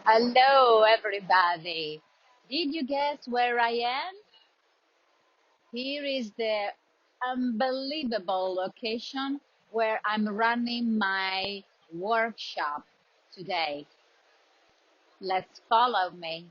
Hello, everybody. Did you guess where I am? Here is the unbelievable location where I'm running my workshop today. Let's follow me.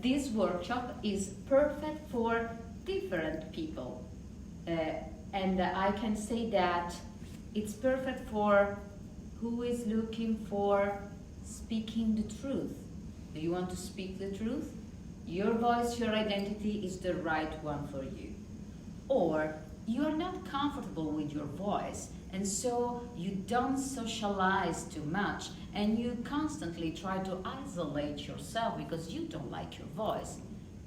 This workshop is perfect for different people. Uh, and I can say that it's perfect for who is looking for speaking the truth. Do you want to speak the truth? Your voice, your identity is the right one for you. Or you are not comfortable with your voice and so you don't socialize too much and you constantly try to isolate yourself because you don't like your voice.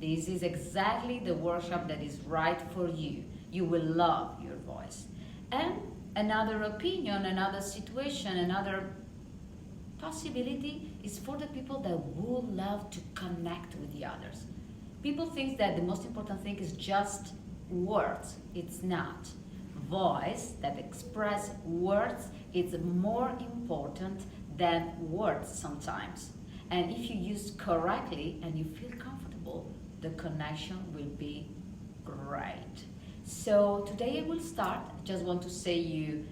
This is exactly the workshop that is right for you. You will love your voice. And another opinion, another situation, another possibility is for the people that would love to connect with the others. People think that the most important thing is just words. It's not. Voice that express words is more important than words sometimes. And if you use correctly and you feel comfortable, the connection will be great. So today I will start. I just want to say you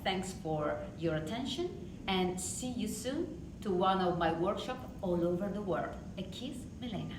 thanks for your attention and see you soon to one of my workshops all over the world. A kiss, Mylena.